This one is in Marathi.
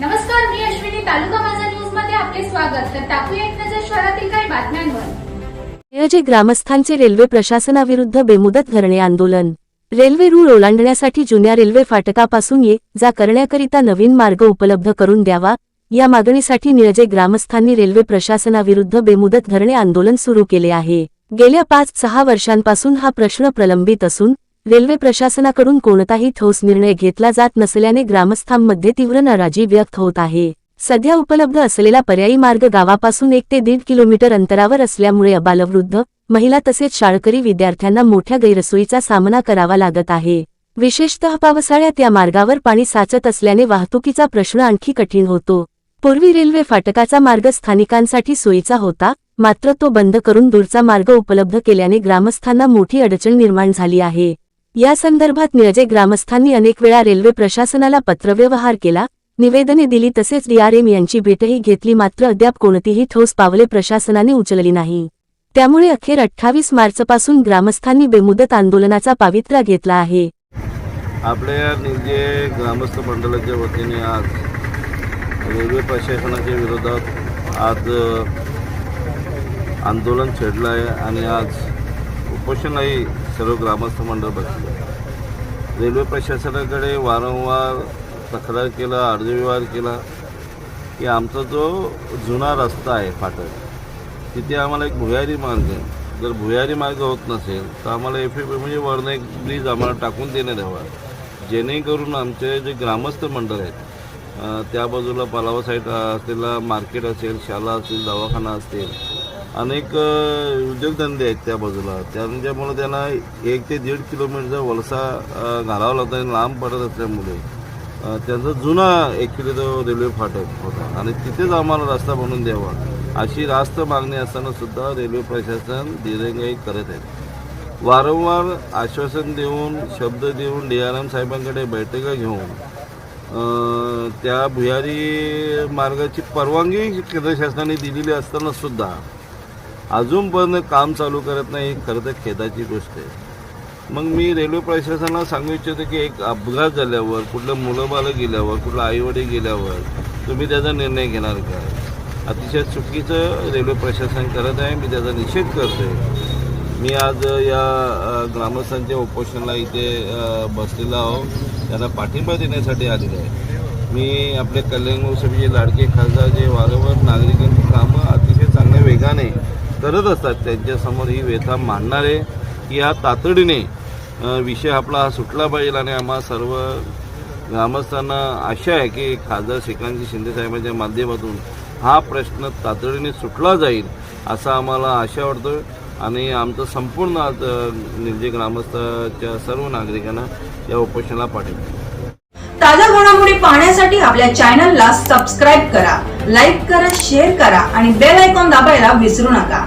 नमस्कार, मी अश्विनी. तालुका माझा न्यूज मध्ये आपले स्वागत. तर टाकूया एक नजर शहरातील काही बातम्यांवर. नियोजित ग्रामस्थांचे रेल्वे प्रशासनाविरुद्ध बेमुदत धरणे आंदोलन. रेल्वे रूळ ओलांडण्यासाठी जुन्या रेल्वे फाटकापासून ये जा करण्याकरिता नवीन मार्ग उपलब्ध करून द्यावा, या मागणीसाठी नियोजित ग्रामस्थांनी रेल्वे प्रशासनाविरुद्ध बेमुदत धरणे आंदोलन सुरू केले आहे. गेल्या 5-6 वर्षांपासून हा प्रश्न प्रलंबित असून रेल्वे प्रशासनाकडून कोणताही ठोस निर्णय घेतला जात नसल्याने ग्रामस्थांमध्ये तीव्र नाराजी व्यक्त होत आहे. सध्या उपलब्ध असलेला पर्यायी मार्ग गावापासून 1 ते 1.5 किलोमीटर अंतरावर असल्यामुळे अबालवृद्ध, महिला तसेच शाळकरी विद्यार्थ्यांना मोठ्या गैरसोयीचा सामना करावा लागत आहे. विशेषतः पावसाळ्यात या मार्गावर पाणी साचत असल्याने वाहतुकीचा प्रश्न आणखी कठीण होतो. पूर्वी रेल्वे फाटकाचा मार्ग स्थानिकांसाठी सोयीचा होता, मात्र तो बंद करून दूरचा मार्ग उपलब्ध केल्याने ग्रामस्थांना मोठी अडचण निर्माण झाली आहे. या संदर्भात नियोजित ग्रामस्थांनी अनेक वेळा रेल्वे प्रशासनाला पत्रव्यवहार केला, निवेदने दिली तसेच DRM यांची भेटही घेतली, मात्र अद्याप कोणतीही ठोस पावले प्रशासनाने उचलली नाही. त्यामुळे अखेर 28 मार्चपासून ग्रामस्थांनी बेमुदत आंदोलनाचा पावित्र्य घेतला आहे. आपल्या निजे ग्रामस्थ मंडळाच्या वतीने आज रेल्वे प्रशासनाच्या विरोधात आंदोलन छेडलं आहे आणि आज उपोषणही सर्व ग्रामस्थ मंडळ बसले. रेल्वे प्रशासनाकडे वारंवार तक्रार केला, अर्जव्यवहार केला की आमचा जो जुना रस्ता आहे फाटक, तिथे आम्हाला एक भुयारी मार्ग आहे. जर भुयारी मार्ग होत नसेल तर आम्हाला FFP म्हणजे वरनं एक ब्रिज आम्हाला टाकून देण्यात यावा, जेणेकरून आमचे जे ग्रामस्थ मंडळ आहेत त्या बाजूला पालावा साईड असलेला मार्केट असेल, शाळा असेल, दवाखाना असेल, अनेक उद्योगधंदे आहेत त्या बाजूला, त्यामुळे त्यांना 1 ते 1.5 किलोमीटरचा वलसा घालावा लागतो आणि लांब पडत असल्यामुळे त्यांचा जुना ॲक्च्युली तो रेल्वे फाटक होता आणि तिथेच आम्हाला रस्ता बनवून द्यावा अशी रास्त मागणी असताना सुद्धा रेल्वे प्रशासन दिरंगाई करत आहे. वारंवार आश्वासन देऊन, शब्द देऊन DRM साहेबांकडे बैठका घेऊन त्या भुयारी मार्गाची परवानगी केंद्र शासनाने दिलेली असताना सुद्धा अजूनपर्यंत काम चालू करत नाही, ही खरं तर खेदाची गोष्ट आहे. मग मी रेल्वे प्रशासनाला सांगू इच्छितो की एक अपघात झाल्यावर, कुठलं मुलं बालं गेल्यावर, कुठलं आईवडील गेल्यावर तुम्ही त्याचा निर्णय घेणार का? अतिशय चुकीचं रेल्वे प्रशासन करत आहे. मी त्याचा निषेध करतो आहे. मी आज या ग्रामस्थांच्या उपोषणाला इथे बसलेला आहो, त्यांना पाठिंबा देण्यासाठी आलेलो आहे. मी आपले कल्याण लोकसभेचे लाडके खासदार जे वारंवार नागरिकांची कामं अतिशय चांगल्या वेगाने करत असतात, त्यांच्यासमोर ही व्यथा मांडणार आहे की ह्या तातडीने विषय आपला हा सुटला पाहिजे आणि आम्हा सर्व ग्रामस्थांना आशा आहे की खासदार श्रीकांत शिंदे साहेबांच्या माध्यमातून हा प्रश्न तातडीने सुटला जाईल असा आम्हाला आशा वाटतो आणि आमचं संपूर्ण निर्जे ग्रामस्थाच्या सर्व नागरिकांना या उपोषणाला पाठिंबा. ताज्या घडामोडी पाहण्यासाठी आपल्या चॅनलला सबस्क्राईब करा, लाईक करा, शेअर करा आणि बेल आयकॉन दाबायला विसरू नका.